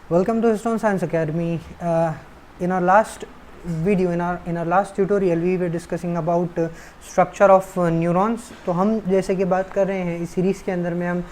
Welcome to Stone Science Academy. In our last video, in our last tutorial, we were discussing about structure of neurons. तो हम जैसे कि बात कर रहे हैं इस सीरीज़ के अंदर में हम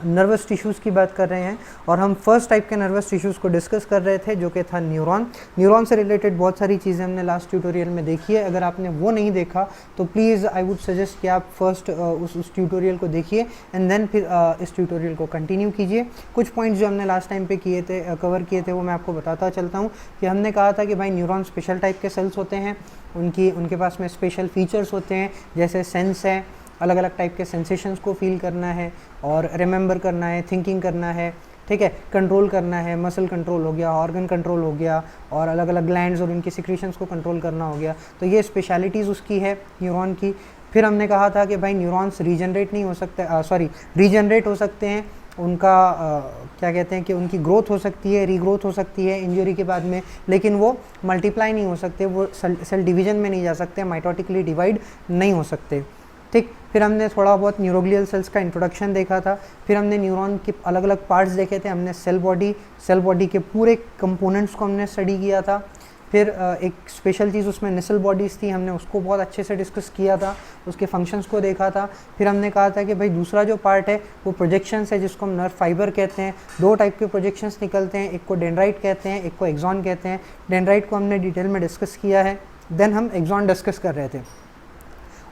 नर्वस टिश्यूज़ की बात कर रहे हैं और हम फर्स्ट टाइप के नर्वस टिश्यूज़ को डिस्कस कर रहे थे जो कि था न्यूरॉन से रिलेटेड बहुत सारी चीज़ें हमने लास्ट ट्यूटोरियल में देखी है। अगर आपने वो नहीं देखा तो प्लीज़ आई वुड सजेस्ट कि आप फर्स्ट उस ट्यूटोरियल को देखिए एंड देन फिर इस ट्यूटोरियल को कंटिन्यू कीजिए। कुछ पॉइंट्स जो हमने लास्ट टाइम पे किए थे कवर किए थे वो मैं आपको बताता चलता हूँ कि हमने कहा था कि भाई न्यूरॉन स्पेशल टाइप के सेल्स होते हैं, उनके पास में स्पेशल फीचर्स होते हैं जैसे सेंस है, अलग अलग टाइप के सेंसेशंस को फील करना है और रिमेंबर करना है, थिंकिंग करना है, ठीक है, कंट्रोल करना है, मसल कंट्रोल हो गया, ऑर्गन कंट्रोल हो गया और अलग अलग ग्लैंड्स और उनकी सिक्रीशंस को कंट्रोल करना हो गया। तो ये स्पेशलिटीज़ उसकी है न्यूरॉन की। फिर हमने कहा था कि भाई न्यूरॉन्स रीजनरेट नहीं हो सकते, रीजनरेट हो सकते हैं, उनका क्या कहते हैं कि उनकी ग्रोथ हो सकती है, रीग्रोथ हो सकती है इंजरी के बाद में, लेकिन वो मल्टीप्लाई नहीं हो सकते, वो सेल डिवीजन में नहीं जा सकते, माइटोटिकली डिवाइड नहीं हो सकते, ठीक। फिर हमने थोड़ा बहुत न्यूरोग्लियल सेल्स का इंट्रोडक्शन देखा था। फिर हमने न्यूरॉन के अलग अलग पार्ट्स देखे थे, हमने सेल बॉडी के पूरे कंपोनेंट्स को हमने स्टडी किया था। फिर एक स्पेशल चीज़ उसमें निसल बॉडीज़ थी, हमने उसको बहुत अच्छे से डिस्कस किया था, उसके फंक्शंस को देखा था। फिर हमने कहा था कि भाई दूसरा जो पार्ट है वो प्रोजेक्शंस है जिसको हम नर्व फाइबर कहते हैं। दो टाइप के प्रोजेक्शंस निकलते हैं, एक को डेंड्राइट कहते हैं, एक को एक्सॉन कहते हैं। डेंड्राइट को हमने डिटेल में डिस्कस किया है, देन हम एक्सॉन डिस्कस कर रहे थे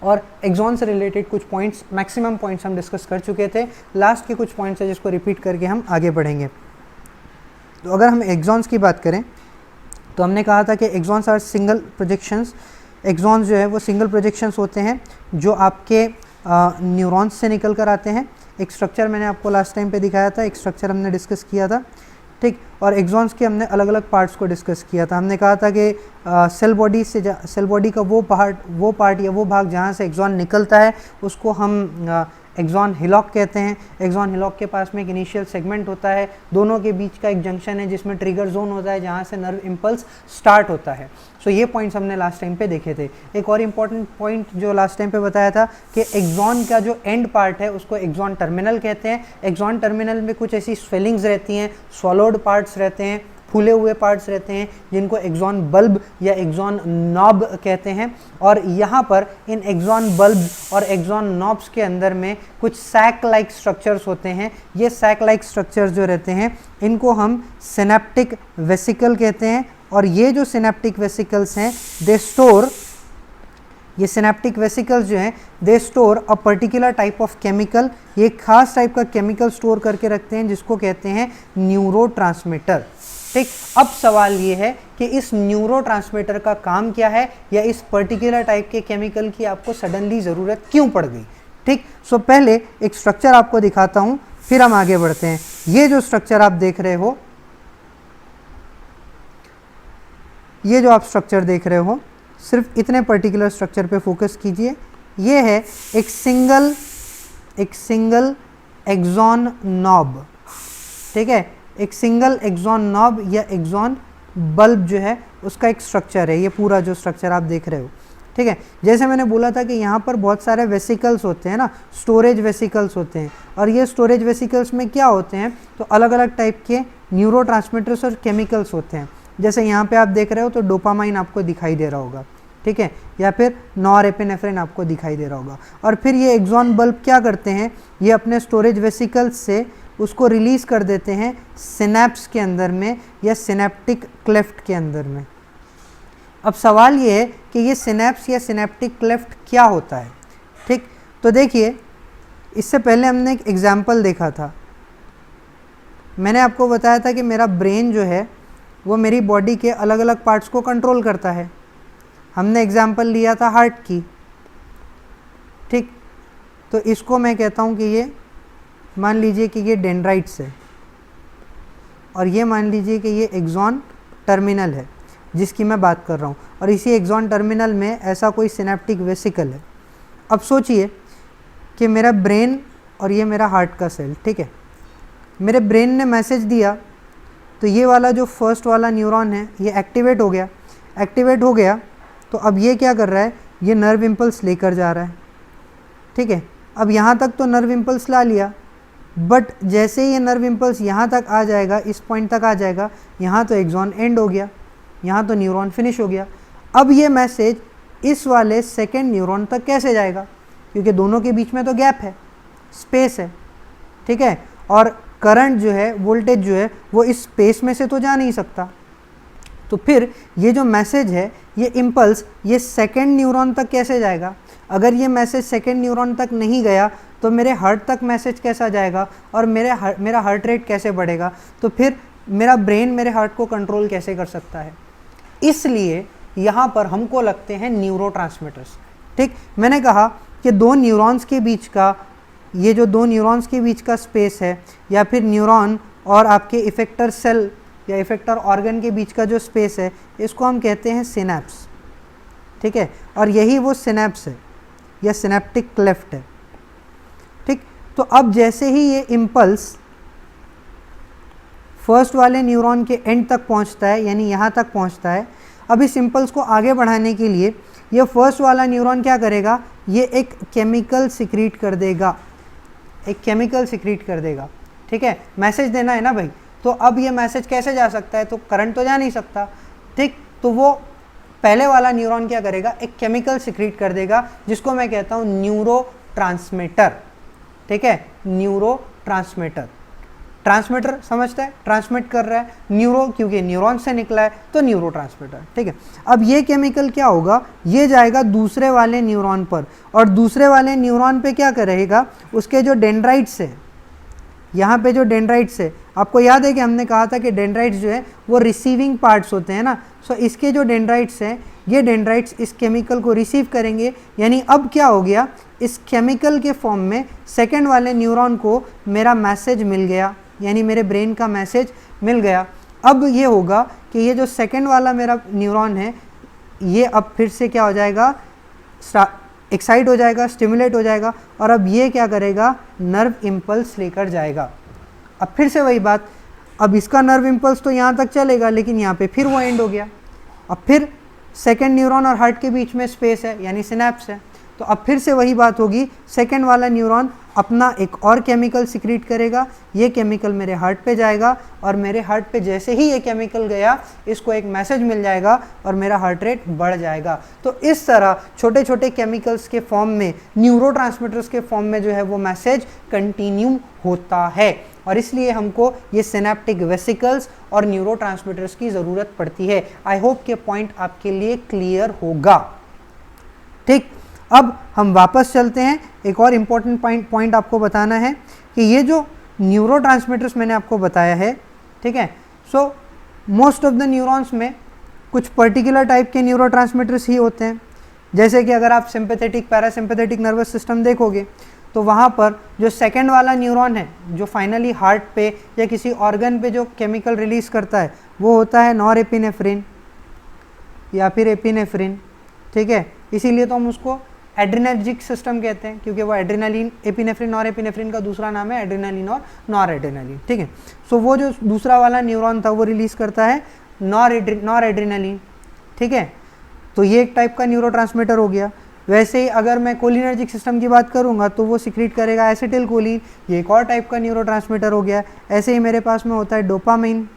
और एक्सॉन से रिलेटेड कुछ पॉइंट्स, मैक्सिमम पॉइंट्स हम डिस्कस कर चुके थे। लास्ट के कुछ पॉइंट्स है जिसको रिपीट करके हम आगे बढ़ेंगे। तो अगर हम एक्सॉन्स की बात करें तो हमने कहा था कि axons are single projections. Axons जो है वो सिंगल प्रोजेक्शंस होते हैं जो आपके न्यूरॉन्स से निकल कर आते हैं। एक स्ट्रक्चर मैंने आपको लास्ट टाइम पे दिखाया था, एक स्ट्रक्चर हमने डिस्कस किया था, ठीक। और एक्सॉन्स के हमने अलग अलग पार्ट्स को डिस्कस किया था। हमने कहा था कि सेल बॉडी का वो पार्ट या वो भाग जहाँ से एक्सॉन निकलता है उसको हम एक्सॉन हिलॉक कहते हैं। एक्सॉन हिलॉक के पास में एक इनिशियल सेगमेंट होता है, दोनों के बीच का एक जंक्शन है जिसमें ट्रिगर जोन होता है जहाँ से नर्व इम्पल्स स्टार्ट होता है। सो ये पॉइंट्स हमने लास्ट टाइम पे देखे थे। एक और इम्पॉर्टेंट पॉइंट जो लास्ट टाइम पे बताया था कि एक्सॉन का जो एंड पार्ट है उसको एक्सॉन टर्मिनल कहते हैं। एक्सॉन टर्मिनल में कुछ ऐसी स्वेलिंग्स रहती हैं, स्वॉलोड पार्ट्स रहते हैं, फूले हुए पार्ट्स रहते हैं जिनको एक्सॉन बल्ब या एक्सॉन नॉब कहते हैं। और यहाँ पर इन एक्सॉन बल्ब और एक्सॉन नॉब्स के अंदर में कुछ सैक लाइक स्ट्रक्चर्स होते हैं। ये सैक लाइक स्ट्रक्चर्स जो रहते हैं इनको हम सिनेप्टिक वेसिकल कहते हैं। और ये जो सिनेप्टिक वेसिकल्स हैं ये सिनेप्टिक वेसिकल्स जो हैं they store a particular type of chemical. ये खास टाइप का केमिकल स्टोर करके रखते हैं जिसको कहते हैं न्यूरोट्रांसमीटर, ठीक। अब सवाल ये है कि इस न्यूरोट्रांसमीटर का काम क्या है या इस पर्टिकुलर टाइप के केमिकल की आपको सडनली ज़रूरत क्यों पड़ गई, ठीक। सो पहले एक स्ट्रक्चर आपको दिखाता हूँ फिर हम आगे बढ़ते हैं। ये जो स्ट्रक्चर आप देख रहे हो, ये जो आप स्ट्रक्चर देख रहे हो, सिर्फ इतने पर्टिकुलर स्ट्रक्चर पे फोकस कीजिए। ये है एक सिंगल एक्सॉन नॉब, ठीक है। एक सिंगल एक्सॉन नॉब या एक्सॉन बल्ब जो है उसका एक स्ट्रक्चर है, ये पूरा जो स्ट्रक्चर आप देख रहे हो, ठीक है। जैसे मैंने बोला था कि यहाँ पर बहुत सारे वेसिकल्स होते हैं ना, स्टोरेज वेसिकल्स होते हैं। और ये स्टोरेज वेसिकल्स में क्या होते हैं तो अलग अलग टाइप के न्यूरोट्रांसमीटर्स और केमिकल्स होते हैं। जैसे यहाँ पे आप देख रहे हो तो डोपामाइन आपको दिखाई दे रहा होगा, ठीक है, या फिर नॉरएपिनेफ्रिन आपको दिखाई दे रहा होगा। और फिर ये एक्सॉन बल्ब क्या करते हैं, ये अपने स्टोरेज वेसिकल्स से उसको रिलीज़ कर देते हैं सिनेप्स के अंदर में या सिनेप्टिक क्लेफ्ट के अंदर में। अब सवाल ये है कि ये सिनेप्स या सिनेप्टिक क्लेफ्ट क्या होता है, ठीक। तो देखिए, इससे पहले हमने एक एग्जाम्पल देखा था। मैंने आपको बताया था कि मेरा ब्रेन जो है वो मेरी बॉडी के अलग अलग पार्ट्स को कंट्रोल करता है। हमने एग्जाम्पल लिया था हार्ट की, ठीक। तो इसको मैं कहता हूँ कि ये मान लीजिए कि ये डेंड्राइट्स है और ये मान लीजिए कि ये एक्सॉन टर्मिनल है जिसकी मैं बात कर रहा हूँ। और इसी एक्सॉन टर्मिनल में ऐसा कोई सिनेप्टिक वेसिकल है। अब सोचिए कि मेरा ब्रेन और ये मेरा हार्ट का सेल, ठीक है। मेरे ब्रेन ने मैसेज दिया तो ये वाला जो फर्स्ट वाला न्यूरॉन है ये एक्टिवेट हो गया। तो अब ये क्या कर रहा है, ये नर्व इम्पल्स लेकर जा रहा है, ठीक है। अब यहाँ तक तो नर्व इम्पल्स ला लिया, बट जैसे ही ये नर्व इम्पल्स यहाँ तक आ जाएगा, इस पॉइंट तक आ जाएगा, यहाँ तो एक्सॉन एंड हो गया, यहाँ तो न्यूरॉन फिनिश हो गया। अब ये मैसेज इस वाले सेकेंड न्यूरॉन तक कैसे जाएगा, क्योंकि दोनों के बीच में तो गैप है, स्पेस है, ठीक है, और करंट जो है, वोल्टेज जो है, वो इस स्पेस में से तो जा नहीं सकता। तो फिर ये जो मैसेज है, ये इम्पल्स ये सेकेंड न्यूरॉन तक कैसे जाएगा? अगर ये मैसेज सेकेंड न्यूरॉन तक नहीं गया तो मेरे हार्ट तक मैसेज कैसा जाएगा और मेरा हार्ट रेट कैसे बढ़ेगा? तो फिर मेरा ब्रेन मेरे हार्ट को कंट्रोल कैसे कर सकता है? इसलिए यहाँ पर हमको लगते हैं न्यूरोट्रांसमीटर्स। ठीक, मैंने कहा कि दो न्यूरॉन्स के बीच का, ये जो दो न्यूरॉन्स के बीच का स्पेस है, या फिर न्यूरॉन और आपके इफेक्टर सेल या इफेक्टर ऑर्गन के बीच का जो स्पेस है, इसको हम कहते हैं सिनेप्स। ठीक है, और यही वो सिनेप्स है या सिनेप्टिक क्लेफ्ट है। ठीक, तो अब जैसे ही ये इम्पल्स फर्स्ट वाले न्यूरॉन के एंड तक पहुंचता है, यानी यहाँ तक पहुंचता है, अब इस इम्पल्स को आगे बढ़ाने के लिए ये फर्स्ट वाला न्यूरॉन क्या करेगा? ये एक केमिकल सिक्रीट कर देगा, एक केमिकल सिक्रीट कर देगा। ठीक है, मैसेज देना है ना भाई, तो अब ये मैसेज कैसे जा सकता है? तो करंट तो जा नहीं सकता। ठीक, तो वो पहले वाला न्यूरॉन क्या करेगा? एक केमिकल सिक्रीट कर देगा, जिसको मैं कहता हूँ न्यूरोट्रांसमीटर। ठीक है, न्यूरोट्रांसमीटर। ट्रांसमीटर समझता है, ट्रांसमिट कर रहा है, न्यूरो क्योंकि न्यूरॉन से निकला है तो न्यूरोट्रांसमीटर। ठीक है, अब ये केमिकल क्या होगा? ये जाएगा दूसरे वाले न्यूरॉन पर, और दूसरे वाले न्यूरॉन पे क्या करेगा? उसके जो डेंड्राइट्स है, यहाँ पे जो डेंड्राइट्स है, आपको याद है कि हमने कहा था कि डेंड्राइट्स जो है वो रिसीविंग पार्ट्स होते हैं ना। सो इसके जो डेंड्राइट्स हैं, ये डेंड्राइट्स इस केमिकल को रिसीव करेंगे, यानी अब क्या हो गया? इस केमिकल के फॉर्म में सेकेंड वाले न्यूरॉन को मेरा मैसेज मिल गया, यानी मेरे ब्रेन का मैसेज मिल गया। अब ये होगा कि ये जो सेकेंड वाला मेरा न्यूरॉन है, ये अब फिर से क्या हो जाएगा? एक्साइट हो जाएगा, स्टिमुलेट हो जाएगा, और अब ये क्या करेगा? नर्व इम्पल्स लेकर जाएगा। अब फिर से वही बात, अब इसका नर्व इम्पल्स तो यहाँ तक चलेगा, लेकिन यहाँ पे फिर वो एंड हो गया। अब फिर सेकेंड न्यूरॉन और हार्ट के बीच में स्पेस है, यानी सिनेप्स है, तो अब फिर से वही बात होगी, सेकेंड वाला न्यूरॉन अपना एक और केमिकल सिक्रीट करेगा, ये केमिकल मेरे हार्ट पे जाएगा, और मेरे हार्ट पे जैसे ही ये केमिकल गया, इसको एक मैसेज मिल जाएगा और मेरा हार्ट रेट बढ़ जाएगा। तो इस तरह छोटे छोटे केमिकल्स के फॉर्म में, न्यूरोट्रांसमीटर्स के फॉर्म में जो है वो मैसेज कंटिन्यू होता है, और इसलिए हमको ये सिनेप्टिक वेसिकल्स और न्यूरोट्रांसमीटर्स की ज़रूरत पड़ती है। आई होप के पॉइंट आपके लिए क्लियर होगा। ठीक, अब हम वापस चलते हैं। एक और इम्पॉर्टेंट पॉइंट आपको बताना है कि ये जो न्यूरोट्रांसमीटर्स मैंने आपको बताया है, ठीक है, so most of the neurons में कुछ पर्टिकुलर टाइप के न्यूरोट्रांसमीटर्स ही होते हैं। जैसे कि अगर आप सिंपैथेटिक पैरासिम्पैथेटिक नर्वस सिस्टम देखोगे, तो वहाँ पर जो सेकेंड वाला न्यूरॉन है, जो फाइनली हार्ट पे या किसी ऑर्गन पे जो केमिकल रिलीज़ करता है, वो होता है नॉरएपिनेफ्रिन या फिर एपिनेफ्रिन। ठीक है, इसीलिए तो हम उसको एड्रेनर्जिक सिस्टम कहते हैं, क्योंकि वो एड्रेनालिन, एपिनेफ्रिन, नॉरएपिनेफ्रिन का दूसरा नाम है एड्रेनालिन और नॉरएड्रेनालिन। ठीक है, सो वो जो दूसरा वाला न्यूरॉन था वो रिलीज़ करता है नॉरएड्रेनालिन। ठीक है, तो ये एक टाइप का न्यूरोट्रांसमीटर हो गया। वैसे ही अगर मैं कोलिनर्जिक सिस्टम की बात करूंगा तो वो सिक्रीट करेगा एसिटिल कोलिन, ये एक और टाइप का न्यूरोट्रांसमीटर हो गया। ऐसे ही मेरे पास में होता है डोपामाइन,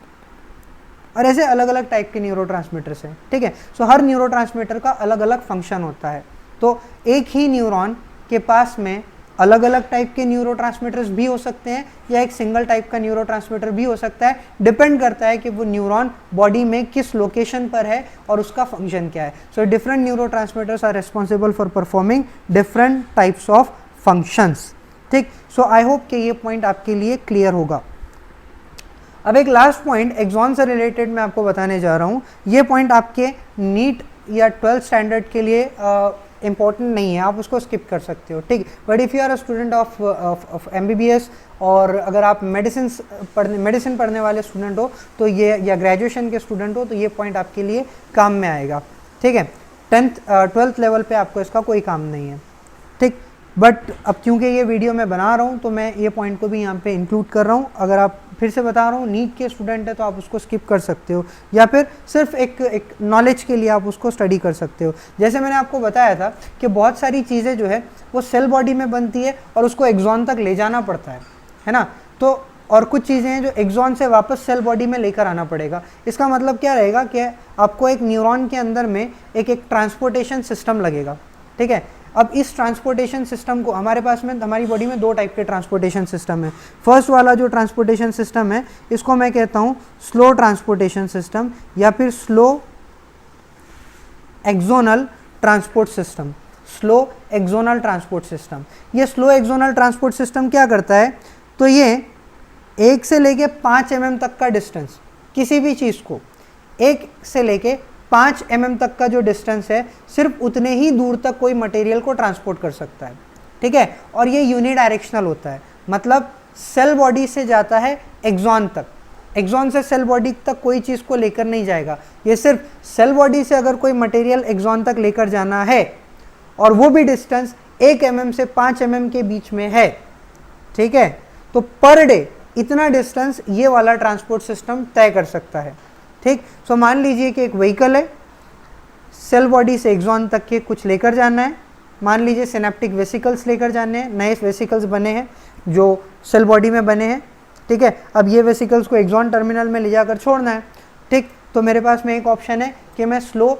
और ऐसे अलग अलग टाइप के न्यूरोट्रांसमीटर्स हैं। ठीक है, सो हर न्यूरोट्रांसमीटर का अलग अलग फंक्शन होता है। तो एक ही न्यूरॉन के पास में अलग अलग टाइप के न्यूरोट्रांसमीटर्स भी हो सकते हैं, या एक सिंगल टाइप का न्यूरोट्रांसमीटर भी हो सकता है। डिपेंड करता है कि वो न्यूरॉन बॉडी में किस लोकेशन पर है और उसका फंक्शन क्या है। So different neurotransmitters are responsible for performing different types of functions. ठीक, सो आई होप कि ये पॉइंट आपके लिए क्लियर होगा। अब एक लास्ट पॉइंट एक्सॉन से रिलेटेड मैं आपको बताने जा रहा हूँ। ये पॉइंट आपके नीट या 12th स्टैंडर्ड के लिए इम्पॉर्टेंट नहीं है, आप उसको स्किप कर सकते हो। ठीक, but if you are a student of MBBS, और अगर आप मेडिसिन पढ़ने वाले स्टूडेंट हो तो ये, या ग्रेजुएशन के स्टूडेंट हो, तो ये पॉइंट आपके लिए काम में आएगा। ठीक है, 12th लेवल पे आपको इसका कोई काम नहीं है। ठीक, बट अब क्योंकि ये वीडियो मैं बना रहा हूँ तो मैं ये पॉइंट को भी यहाँ पे इंक्लूड कर रहा हूँ। अगर आप, फिर से बता रहा हूँ, नीट के स्टूडेंट है तो आप उसको स्किप कर सकते हो, या फिर सिर्फ एक नॉलेज के लिए आप उसको स्टडी कर सकते हो। जैसे मैंने आपको बताया था कि बहुत सारी चीज़ें जो है वो सेल बॉडी में बनती है और उसको एक्सॉन तक ले जाना पड़ता है है ना। तो और कुछ चीज़ें हैं जो एक्सॉन से वापस सेल बॉडी में लेकर आना पड़ेगा। इसका मतलब क्या रहेगा कि आपको एक न्यूरॉन के अंदर में एक ट्रांसपोर्टेशन सिस्टम लगेगा, ठीक है। अब इस ट्रांसपोर्टेशन सिस्टम को हमारे पास में, हमारी बॉडी में दो टाइप के ट्रांसपोर्टेशन सिस्टम है। फर्स्ट वाला जो ट्रांसपोर्टेशन सिस्टम है इसको मैं कहता हूँ स्लो ट्रांसपोर्टेशन सिस्टम या फिर slow axonal transport system, slow axonal transport system. ये स्लो एक्सोनल ट्रांसपोर्ट सिस्टम क्या करता है, तो ये 1 से लेके 5 mm तक का डिस्टेंस, किसी भी चीज़ को 1 से लेके 5 mm तक का जो डिस्टेंस है, सिर्फ उतने ही दूर तक कोई मटेरियल को ट्रांसपोर्ट कर सकता है, ठीक है। और ये यूनिडायरेक्शनल होता है, मतलब सेल बॉडी से जाता है एक्सॉन तक, एक्सॉन से सेल बॉडी तक कोई चीज़ को लेकर नहीं जाएगा। ये सिर्फ सेल बॉडी से अगर कोई मटेरियल एक्सॉन तक लेकर जाना है और वो भी डिस्टेंस 1 mm से 5 mm के बीच में है, ठीक है, तो पर डे इतना डिस्टेंस ये वाला ट्रांसपोर्ट सिस्टम तय कर सकता है, ठीक। सो मान लीजिए कि एक व्हीकल है, सेल बॉडी से एक्सॉन तक के कुछ लेकर जाना है, मान लीजिए सिनेप्टिक वेसिकल्स लेकर जाने हैं, नए वेसिकल्स बने हैं जो सेल बॉडी में बने हैं, ठीक है। अब ये वेसिकल्स को एक्सॉन टर्मिनल में ले जाकर छोड़ना है, ठीक। तो मेरे पास में एक ऑप्शन है कि मैं स्लो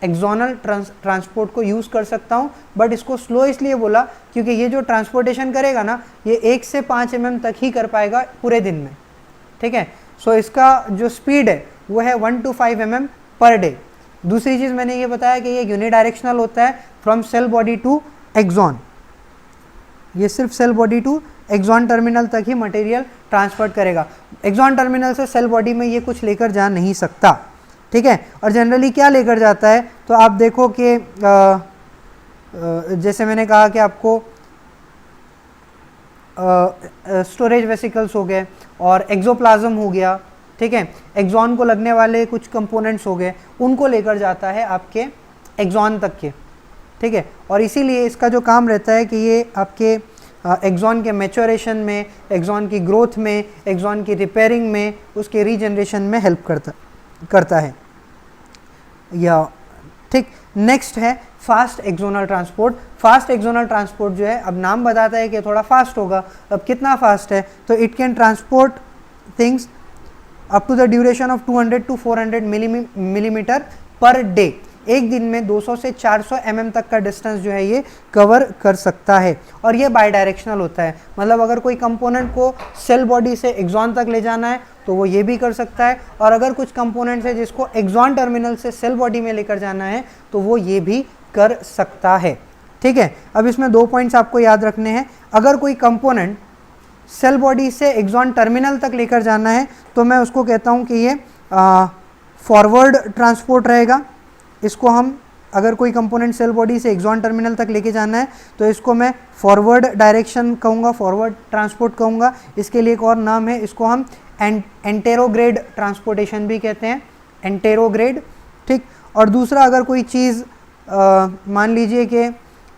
एक्सोनल ट्रांसपोर्ट को यूज़ कर सकता हूँ, बट इसको स्लो इसलिए बोला क्योंकि ये जो ट्रांसपोर्टेशन करेगा ना, ये 1 से 5 mm तक ही कर पाएगा पूरे दिन में, ठीक है। सो इसका जो स्पीड है वो है 1 to 5 mm पर डे। दूसरी चीज़ मैंने ये बताया कि ये यूनिडायरेक्शनल होता है from cell body to axon, ये सिर्फ cell body to axon terminal तक ही मटेरियल ट्रांसफर करेगा, एक्सॉन टर्मिनल से सेल बॉडी में ये कुछ लेकर जा नहीं सकता, ठीक है। और जनरली क्या लेकर जाता है, तो आप देखो कि जैसे मैंने कहा कि आपको स्टोरेज वेसिकल्स हो गए और एक्सोप्लाज्म हो गया, ठीक है, एक्सॉन को लगने वाले कुछ कंपोनेंट्स हो गए, उनको लेकर जाता है आपके एक्सॉन तक के, ठीक है। और इसीलिए इसका जो काम रहता है कि ये आपके एक्सॉन के मैच्योरेशन में, एक्सॉन की ग्रोथ में, एक्सॉन की रिपेयरिंग में, उसके रीजनरेशन में हेल्प करता है या, ठीक। नेक्स्ट है fast axonal transport. Fast axonal transport जो है, अब नाम बताता है कि थोड़ा फास्ट होगा, अब कितना फास्ट है, तो it can transport things up to the duration of 200 to 400 millimetre per day. एक दिन में 200 से 400 mm तक का डिस्टेंस जो है ये कवर कर सकता है। और ये बाई डायरेक्शनल होता है, मतलब अगर कोई कंपोनेंट को सेल बॉडी से एक्सॉन तक ले जाना है तो वो ये भी कर सकता है, और अगर कुछ कंपोनेंट्स है जिसको एक्सॉन टर्मिनल से सेल बॉडी में लेकर जाना है तो वो ये भी कर सकता है, ठीक है। अब इसमें 2 पॉइंट्स आपको याद रखने हैं। अगर कोई कंपोनेंट सेल बॉडी से एक्सॉन टर्मिनल तक लेकर जाना है तो मैं उसको कहता हूँ कि ये फॉरवर्ड ट्रांसपोर्ट रहेगा। इसको हम, अगर कोई कंपोनेंट सेल बॉडी से एक्सॉन टर्मिनल तक लेके जाना है तो इसको मैं फॉरवर्ड डायरेक्शन कहूँगा, फॉरवर्ड ट्रांसपोर्ट कहूँगा। इसके लिए एक और नाम है, इसको हम एंटेरोग्रेड ट्रांसपोर्टेशन भी कहते हैं, एंटेरोग्रेड, ठीक। और दूसरा, अगर कोई चीज़ मान लीजिए कि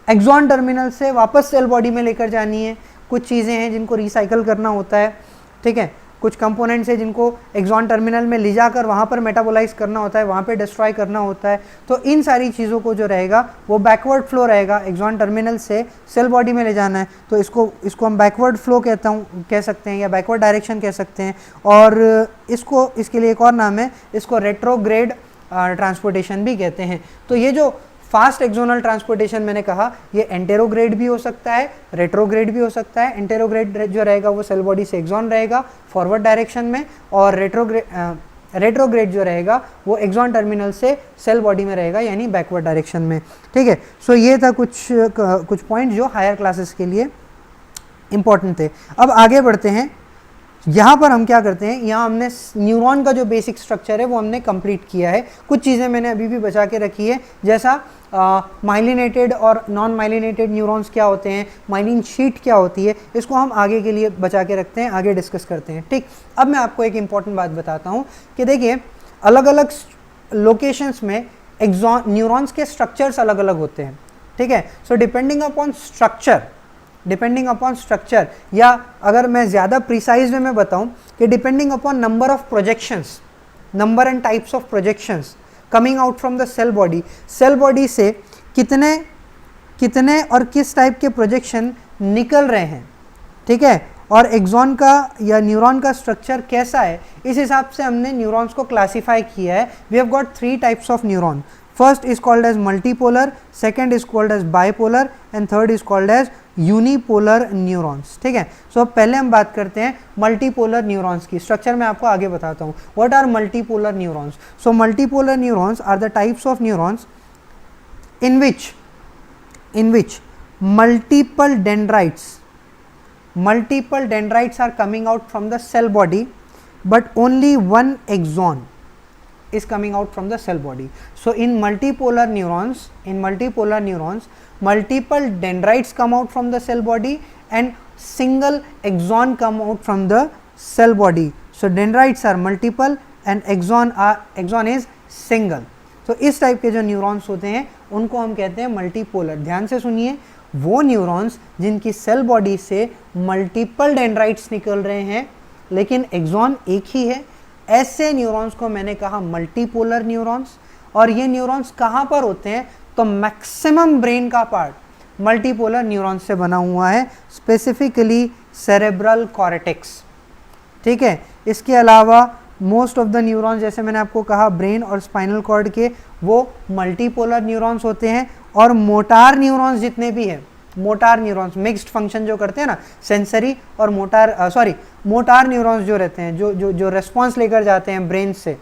एक्सॉन टर्मिनल से वापस सेल बॉडी में लेकर जानी है, कुछ चीज़ें हैं जिनको रिसाइकल करना होता है, ठीक है, कुछ कंपोनेंट्स है जिनको एक्सॉन टर्मिनल में ले जाकर वहाँ पर मेटाबोलाइज करना होता है, वहाँ पे डिस्ट्रॉय करना होता है, तो इन सारी चीज़ों को जो रहेगा वो बैकवर्ड फ्लो रहेगा। एक्सॉन टर्मिनल से सेल बॉडी में ले जाना है तो इसको हम बैकवर्ड फ्लो कह सकते हैं या बैकवर्ड डायरेक्शन कह सकते हैं। और इसके लिए एक और नाम है, इसको रेट्रोग्रेड ट्रांसपोर्टेशन भी कहते हैं। तो ये जो फास्ट एक्सोनल ट्रांसपोर्टेशन मैंने कहा, ये एंटेरोग्रेड भी हो सकता है, रेट्रोग्रेड भी हो सकता है। एंटेरोग्रेड जो रहेगा वो सेल बॉडी से एक्सॉन रहेगा फॉरवर्ड डायरेक्शन में, और रेट्रोग्रेड जो रहेगा वो एक्सॉन टर्मिनल से सेल बॉडी में रहेगा, यानी बैकवर्ड डायरेक्शन में, ठीक है। सो ये था कुछ पॉइंट जो हायर क्लासेस के लिए इंपॉर्टेंट थे। अब आगे बढ़ते हैं। यहाँ पर हम क्या करते हैं, यहाँ हमने न्यूरॉन का जो बेसिक स्ट्रक्चर है वो हमने कंप्लीट किया है। कुछ चीज़ें मैंने अभी भी बचा के रखी है, जैसा माइलिनेटेड और नॉन माइलिनेटेड न्यूरॉन्स क्या होते हैं, माइलिन शीट क्या होती है, इसको हम आगे के लिए बचा के रखते हैं, आगे डिस्कस करते हैं, ठीक। अब मैं आपको एक इम्पॉर्टेंट बात बताता हूँ कि देखिए, अलग अलग लोकेशंस में न्यूरॉन्स के स्ट्रक्चर्स अलग अलग होते हैं, ठीक है। सो डिपेंडिंग अपॉन स्ट्रक्चर, या अगर मैं ज़्यादा प्रिसाइज वे में बताऊं कि depending upon number of projections, number and types of projections coming out from the cell body से कितने और किस टाइप के प्रोजेक्शन निकल रहे हैं, ठीक है। और एक्सॉन का या न्यूरॉन का स्ट्रक्चर कैसा है, इस हिसाब से हमने न्यूरॉन्स को क्लासीफाई किया है. We have got 3 types of neuron. First is called as multipolar, second is called as bipolar and third is called as unipolar neurons. ठीक है, सो पहले हम बात करते हैं मल्टीपोलर न्यूरॉन्स की. स्ट्रक्चर मैं आपको आगे बताता हूँ. What are multipolar neurons? So multipolar neurons are the types of neurons in which multiple dendrites are coming out from the cell body, but only one axon is coming out from the cell body. So in multipolar neurons, multiple dendrites come out from the cell body and single axon come out from the cell body. So dendrites are multiple and axon is single. तो इस type के जो neurons होते हैं उनको हम कहते हैं मल्टीपोलर. ध्यान से सुनिए, वो न्यूरॉन्स जिनकी सेल बॉडी से मल्टीपल डेंड्राइट्स निकल रहे हैं लेकिन एक्सॉन एक ही है, ऐसे न्यूरॉन्स को मैंने कहा मल्टीपोलर न्यूरॉन्स. और ये न्यूरॉन्स कहाँ पर होते हैं? तो मैक्सिमम ब्रेन का पार्ट मल्टीपोलर न्यूरॉन्स से बना हुआ है, स्पेसिफिकली सेरेब्रल कॉर्टेक्स. ठीक है, इसके अलावा मोस्ट ऑफ द न्यूरॉन्स, जैसे मैंने आपको कहा ब्रेन और स्पाइनल कॉर्ड के, वो मल्टीपोलर न्यूरॉन्स होते हैं. और मोटार न्यूरॉन्स जितने भी हैं, मोटार न्यूरॉन्स मिक्स्ड फंक्शन जो करते हैं ना, सेंसरी और मोटार न्यूरॉन्स जो रहते हैं, जो रेस्पॉन्स लेकर जाते हैं ब्रेन से,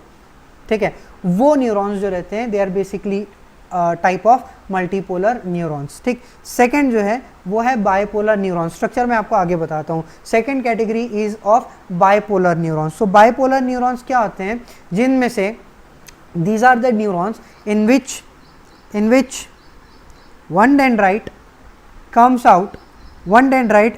ठीक है, वो न्यूरॉन्स जो रहते हैं they are basically type of multipolar neurons. ठीक, सेकंड जो है वो है बाइपोलर न्यूरॉन्स. स्ट्रक्चर मैं आपको आगे बताता हूँ. Second category is of bipolar neurons. So bipolar neurons क्या होते हैं? जिनमें से these are the neurons in which one dendrite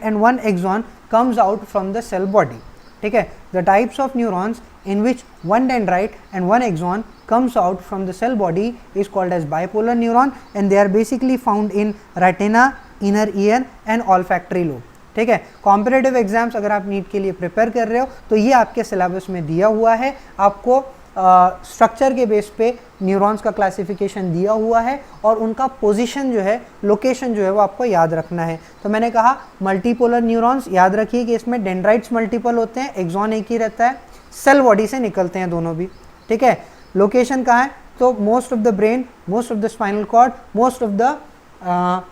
and one axon comes out from the cell body. ठीक है, the types of neurons in which one dendrite and one axon comes out from the cell body is called as bipolar neuron and they are basically found in retina, inner ear and olfactory lobe. ठीक है, competitive exams अगर आप NEET के लिए prepare कर रहे हो तो ये आपके सिलेबस में दिया हुआ है. आपको स्ट्रक्चर के बेस पे न्यूरॉन्स का क्लासिफिकेशन दिया हुआ है और उनका पोजीशन जो है, लोकेशन जो है वो आपको याद रखना है. तो मैंने कहा मल्टीपोलर न्यूरॉन्स, याद रखिए कि इसमें डेंड्राइट्स मल्टीपल होते हैं, एक्सॉन एक ही रहता है, सेल बॉडी से निकलते हैं दोनों भी. ठीक है, लोकेशन कहाँ है? तो most of the brain, most of the spinal cord, most of the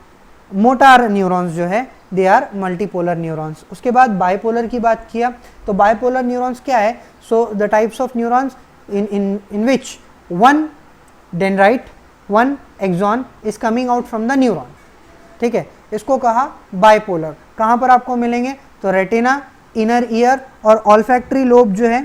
motor neurons जो है दे आर मल्टीपोलर न्यूरॉन्स. उसके बाद बाइपोलर की बात किया तो बाइपोलर न्यूरॉन्स क्या है? So the types of neurons in which one dendrite, one axon is coming out from the neuron. ठीक है, इसको कहा बाइपोलर. कहाँ पर आपको मिलेंगे? तो रेटिना, इनर ईयर और ऑल्फैक्ट्री लोब जो है,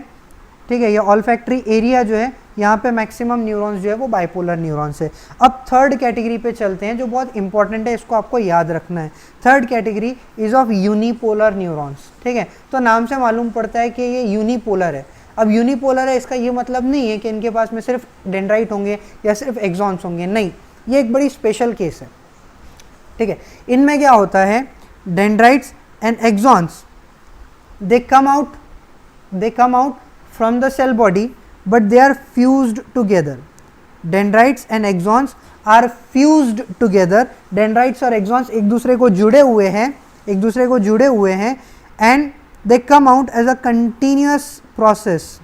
ठीक है, ये ऑल्फैक्ट्री एरिया जो है, यहाँ पे मैक्सिमम न्यूरॉन्स जो है वो बाइपोलर न्यूरॉन्स है. अब थर्ड कैटेगरी पे चलते हैं जो बहुत इंपॉर्टेंट है, इसको आपको याद रखना है. Third category is of unipolar neurons. ठीक है, तो नाम से मालूम पड़ता है कि ये यूनिपोलर है. अब यूनिपोलर है, इसका ये मतलब नहीं है कि इनके पास में सिर्फ डेंड्राइट होंगे या सिर्फ एक्सॉन्स होंगे, नहीं, ये एक बड़ी स्पेशल केस है. ठीक है, इनमें क्या होता है? Dendrites and axons they come out from the cell body but they are fused together. Dendrites and axons are fused together. Dendrites और एक्सॉन्स एक दूसरे को जुड़े हुए हैं and they come out as a continuous process.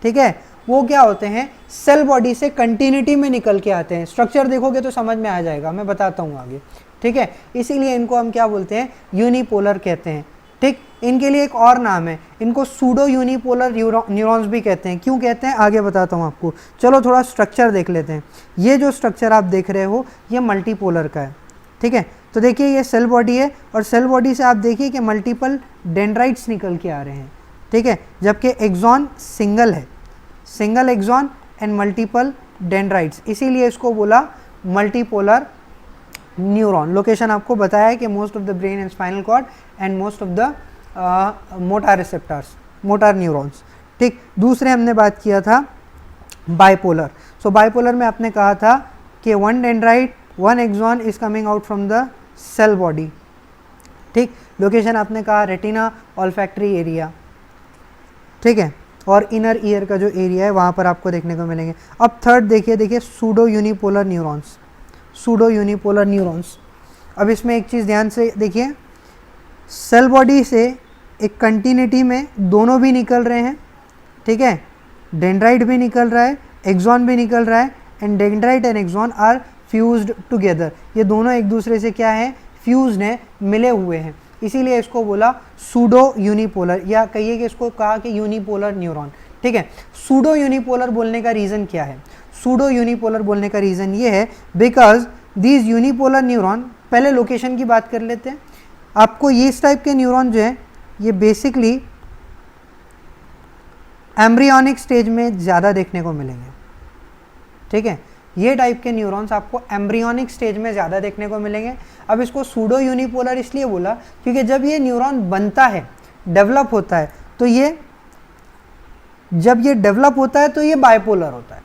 ठीक है, वो क्या होते हैं? सेल बॉडी से कंटिन्यूटी में निकल के आते हैं. स्ट्रक्चर देखोगे तो समझ में आ जाएगा, मैं बताता हूँ आगे. ठीक है, इसीलिए इनको हम क्या बोलते हैं? यूनिपोलर कहते हैं. ठीक, इनके लिए एक और नाम है, इनको सूडो यूनिपोलर न्यूरॉन्स भी कहते हैं. क्यों कहते हैं आगे बताता हूँ आपको. चलो थोड़ा स्ट्रक्चर देख लेते हैं. ये जो स्ट्रक्चर आप देख रहे हो ये मल्टीपोलर का है. ठीक है, तो देखिए ये सेल बॉडी है और सेल बॉडी से आप देखिए कि मल्टीपल डेंड्राइट्स निकल के आ रहे हैं. ठीक है, जबकि एक्सॉन सिंगल है, single axon and multiple dendrites, इसीलिए इसको बोला मल्टीपोलर न्यूरॉन. लोकेशन आपको बताया है कि most of the brain and spinal cord and most of the motor receptors, motor neurons. ठीक, दूसरे हमने बात किया था बाइपोलर. सो बाइपोलर में आपने कहा था कि one dendrite, one axon is coming out from the cell body. ठीक, लोकेशन आपने कहा रेटिना, ऑल्फैक्ट्री एरिया. ठीक है, और इनर ईयर का जो एरिया है वहाँ पर आपको देखने को मिलेंगे. अब थर्ड देखिए pseudo unipolar neurons. Pseudo unipolar neurons, अब इसमें एक चीज़ ध्यान से देखिए, सेल बॉडी से एक कंटिन्यूटी में दोनों भी निकल रहे हैं, ठीक है, डेंड्राइट भी निकल रहा है, एक्सॉन भी निकल रहा है, and dendrite and axon are fused together. ये दोनों एक दूसरे से क्या है, फ्यूज्ड हैं, मिले हुए हैं, इसीलिए इसको बोला सूडो यूनिपोलर, या कहिए कि इसको कहा कि यूनिपोलर न्यूरॉन, ठीक है। सूडो यूनिपोलर बोलने का रीज़न क्या है? सूडो यूनिपोलर बोलने का रीज़न ये है बिकॉज दीज यूनिपोलर न्यूरॉन, पहले लोकेशन की बात कर लेते हैं। आपको ये इस टाइप के न्यूरॉन जो है ये बेसिकली एम्ब्रियोनिक स्टेज में ज़्यादा देखने को मिलेंगे, ठीक है। ये टाइप के न्यूरॉन्स आपको एम्ब्रियोनिक स्टेज में ज़्यादा देखने को मिलेंगे। अब इसको सूडो यूनिपोलर इसलिए बोला क्योंकि जब ये न्यूरॉन बनता है, डेवलप होता है, तो ये जब ये डेवलप होता है तो ये बाइपोलर होता है,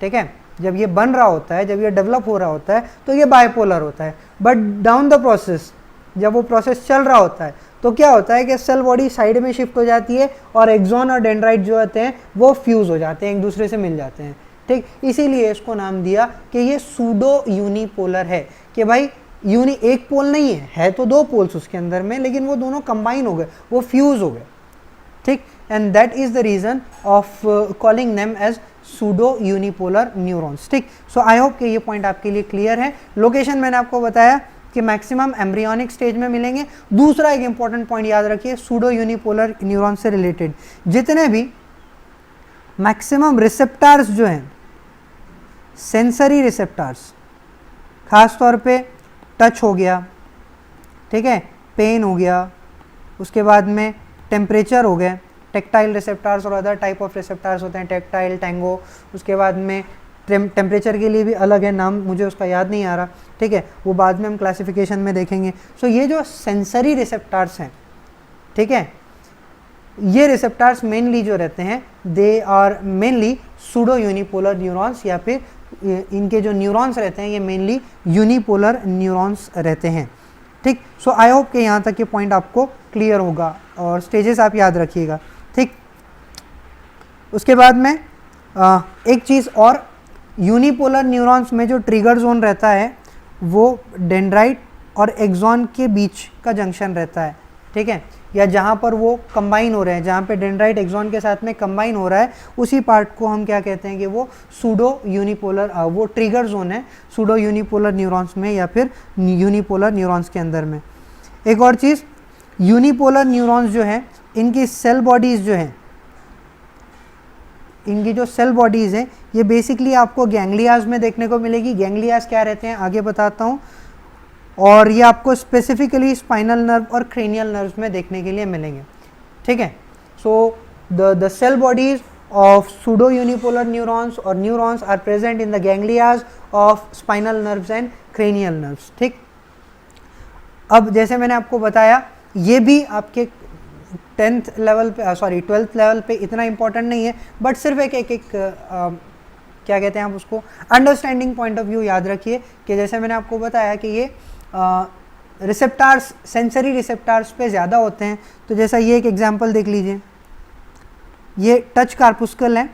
ठीक है। जब ये बन रहा होता है, जब ये डेवलप हो रहा होता है तो ये बाइपोलर होता है। बट डाउन द प्रोसेस, जब वो प्रोसेस चल रहा होता है तो क्या होता है कि सेल बॉडी साइड में शिफ्ट हो जाती है और एक्सॉन और डेंड्राइट जो होते हैं वो फ्यूज हो जाते हैं, एक दूसरे से मिल जाते हैं, ठीक। इसीलिए इसको नाम दिया कि ये सूडो यूनिपोलर है, कि भाई यूनि एक पोल नहीं है तो दो पोल्स उसके अंदर में, लेकिन वो दोनों कंबाइन हो गए, वो फ्यूज हो गए, ठीक। And that is the reason of calling them as pseudo unipolar neurons, ठीक। सो आई होप कि ये पॉइंट आपके लिए क्लियर है। लोकेशन मैंने आपको बताया कि मैक्सिमम एम्ब्रियोनिक स्टेज में मिलेंगे। दूसरा एक इंपॉर्टेंट पॉइंट याद रखिए सूडो यूनिपोलर न्यूरॉन से रिलेटेड, जितने भी मैक्सिमम रिसेप्टार्स जो हैं, सेंसरी रिसेप्टार्स, खास तौर पे टच हो गया, ठीक है, पेन हो गया, उसके बाद में टेम्परेचर हो गए, टेक्टाइल रिसेप्टार्स और अदर टाइप ऑफ रिसेप्टार्स होते हैं, टेक्टाइल, टैंगो, उसके बाद में टेम्परेचर के लिए भी अलग है नाम, मुझे उसका याद नहीं आ रहा, ठीक है, वो बाद में हम क्लासिफिकेशन में देखेंगे। सो ये जो सेंसरी रिसेप्टार्स हैं, ठीक है, ये रिसेप्टार्स मेनली जो रहते हैं they are mainly pseudo unipolar neurons, या फिर इनके जो न्यूरॉन्स रहते हैं ये मेनली यूनिपोलर न्यूरॉन्स रहते हैं, ठीक। सो आई होप कि यहाँ तक ये पॉइंट आपको क्लियर होगा और स्टेजेस आप याद रखिएगा, ठीक। उसके बाद में एक चीज़ और, यूनिपोलर न्यूरॉन्स में जो ट्रिगर जोन रहता है वो डेंड्राइट और एक्सॉन के बीच का जंक्शन रहता है, ठीक है, या जहाँ पर वो कंबाइन हो रहे हैं, जहाँ पे डेंड्राइट एक्सॉन के साथ में कंबाइन हो रहा है, उसी पार्ट को हम क्या कहते हैं कि वो सूडो यूनिपोलर, वो ट्रिगर जोन है सूडो यूनिपोलर न्यूरॉन्स में या फिर यूनिपोलर न्यूरॉन्स के अंदर में। एक और चीज़, यूनिपोलर न्यूरॉन्स जो हैं इनकी सेल बॉडीज़ जो हैं, इनकी जो सेल बॉडीज़ हैं ये बेसिकली आपको गैंग्लियाज में देखने को मिलेगी। गैंग्लियाज क्या रहते हैं आगे बताता हूँ, और ये आपको स्पेसिफिकली स्पाइनल नर्व और क्रेनियल नर्व्स में देखने के लिए मिलेंगे, ठीक है। So the cell bodies of pseudo unipolar neurons और neurons are present in the ganglias of spinal nerves and cranial nerves, ठीक। अब जैसे मैंने आपको बताया ये भी आपके 10th लेवल पे, सॉरी 12th लेवल पे इतना इंपॉर्टेंट नहीं है, बट सिर्फ एक क्या कहते हैं आप उसको, अंडरस्टैंडिंग पॉइंट ऑफ व्यू याद रखिए कि जैसे मैंने आपको बताया कि ये रिसेप्टार्स, सेंसरी रिसेप्टार्स पे ज़्यादा होते हैं। तो जैसा ये एक एग्जांपल देख लीजिए, ये टच कार्पुस्कल है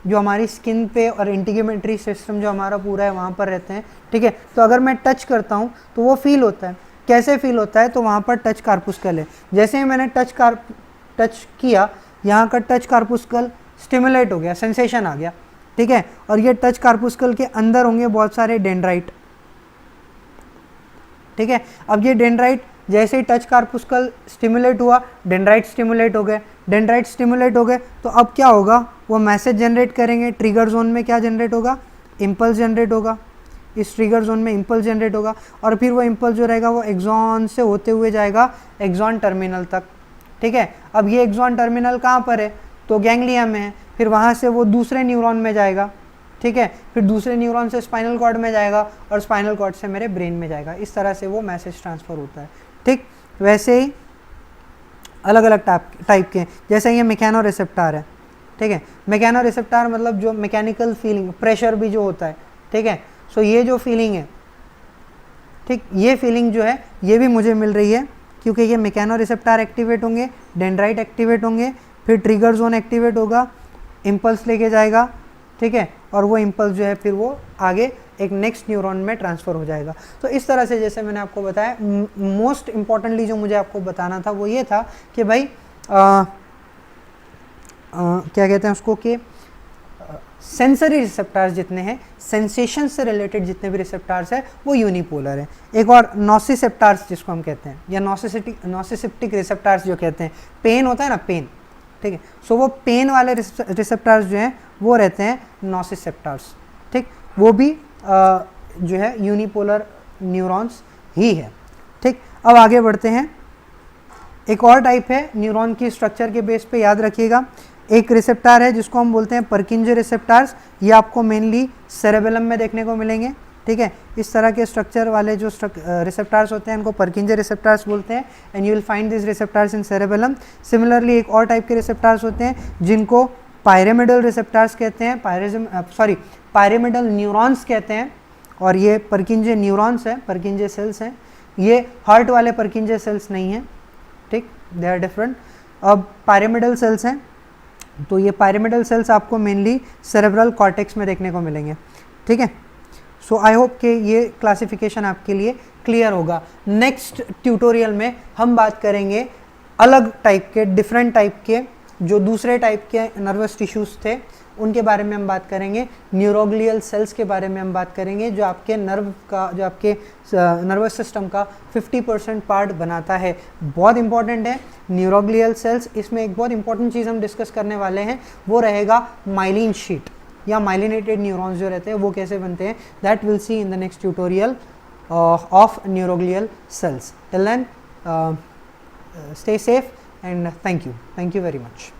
जो हमारी स्किन पे और इंटीग्यूमेंट्री सिस्टम जो हमारा पूरा है वहाँ पर रहते हैं, ठीक है। तो अगर मैं टच करता हूँ तो वो फील होता है, कैसे फील होता है, तो वहाँ पर टच कार्पुस्कल है। जैसे ही मैंने टच किया, यहाँ का टच कार्पुस्कल स्टिमुलेट हो गया, सेंसेशन आ गया, ठीक है। और ये टच कार्पुस्कल के अंदर होंगे बहुत सारे डेंड्राइट, ठीक है। अब ये डेंड्राइट जैसे ही टच कार्पुस्कल स्टिमुलेट हुआ, डेंड्राइट स्टिमुलेट हो गए, डेंड्राइट स्टिमुलेट हो गए, तो अब क्या होगा, वो मैसेज जनरेट करेंगे। ट्रिगर जोन में क्या जनरेट होगा, इम्पल्स जनरेट होगा, इस ट्रिगर जोन में इम्पल्स जनरेट होगा, और फिर वो इम्पल्स जो रहेगा वो एक्सॉन से होते हुए जाएगा एक्सॉन टर्मिनल तक, ठीक है। अब ये एक्सॉन टर्मिनल कहाँ पर है, तो गैंग्लिया में है, फिर वहाँ से वो दूसरे न्यूरॉन में जाएगा, ठीक है, फिर दूसरे न्यूरॉन से स्पाइनल कॉर्ड में जाएगा और स्पाइनल कॉर्ड से मेरे ब्रेन में जाएगा। इस तरह से वो मैसेज ट्रांसफ़र होता है, ठीक। वैसे ही अलग अलग टाइप के, जैसे ये मैकेनो रिसेप्टार है, ठीक है। मैकेनो रिसेप्टार मतलब जो मैकेनिकल फीलिंग, प्रेशर भी जो होता है, ठीक है। सो ये जो फीलिंग है, ठीक, ये फीलिंग जो है ये भी मुझे मिल रही है क्योंकि ये मैकेनो रिसेप्टार एक्टिवेट होंगे, डेंड्राइट एक्टिवेट होंगे, फिर ट्रिगर जोन एक्टिवेट होगा, इम्पल्स लेके जाएगा, ठीक है, और वो इम्पल्स जो है फिर वो आगे एक नेक्स्ट न्यूरॉन में ट्रांसफ़र हो जाएगा। तो इस तरह से जैसे मैंने आपको बताया, मोस्ट इम्पॉर्टेंटली जो मुझे आपको बताना था वो ये था कि भाई क्या कहते हैं उसको, कि सेंसरी रिसेप्टार्स जितने हैं, सेंसेशन से रिलेटेड जितने भी रिसेप्टार्स हैं वो यूनिपोलर हैं। एक और नॉसिसेप्टार्स जिसको हम कहते हैं, या नॉसिसेप्टिक रिसेप्टार्स जो कहते हैं, पेन होता है ना, पेन, ठीक है, सो वो पेन वाले रिसेप्टार्स जो हैं वो रहते हैं नॉसिसेप्टार्स, ठीक, वो भी जो है यूनिपोलर न्यूरॉन्स ही है, ठीक। अब आगे बढ़ते हैं, एक और टाइप है न्यूरॉन की स्ट्रक्चर के बेस पे, याद रखिएगा, एक रिसेप्टार है जिसको हम बोलते हैं परकिंजे रिसेप्टार्स। ये आपको मेनली सेरेबेलम में देखने को मिलेंगे, ठीक है। इस तरह के स्ट्रक्चर वाले जो रिसेप्टार्स होते हैं इनको परकिंजे रिसेप्टार्स बोलते हैं, and you will find this receptors in cerebellum. Similarly एक और टाइप के रिसेप्टार्स होते हैं जिनको पायरेमिडल रिसेप्टार्स कहते हैं, पायरेमिडल न्यूरॉन्स कहते हैं, और ये परकिंजे न्यूरॉन्स हैं, परकिंजे सेल्स हैं। ये हार्ट वाले परकिंजे सेल्स नहीं हैं, ठीक, दे आर डिफरेंट। अब पायरेमिडल सेल्स हैं, तो ये पायरेमिडल सेल्स आपको मेनली सेरेब्रल कॉर्टेक्स में देखने को मिलेंगे, ठीक है। सो आई होप कि ये क्लासिफिकेशन आपके लिए क्लियर होगा। नेक्स्ट ट्यूटोरियल में हम बात करेंगे अलग टाइप के, डिफरेंट टाइप के, जो दूसरे टाइप के नर्वस टिश्यूज़ थे उनके बारे में हम बात करेंगे। न्यूरोग्लियल सेल्स के बारे में हम बात करेंगे, जो आपके नर्व का, जो आपके नर्वस सिस्टम का 50% पार्ट बनाता है। बहुत इंपॉर्टेंट है न्यूरोग्लियल सेल्स। इसमें एक बहुत इंपॉर्टेंट चीज़ हम डिस्कस करने वाले हैं, वो रहेगा माइलिन शीट, या माइलिनेटेड न्यूरॉन्स जो रहते हैं वो कैसे बनते हैं। That will see in the next tutorial of neuroglial cells. Till then, stay safe and thank you very much.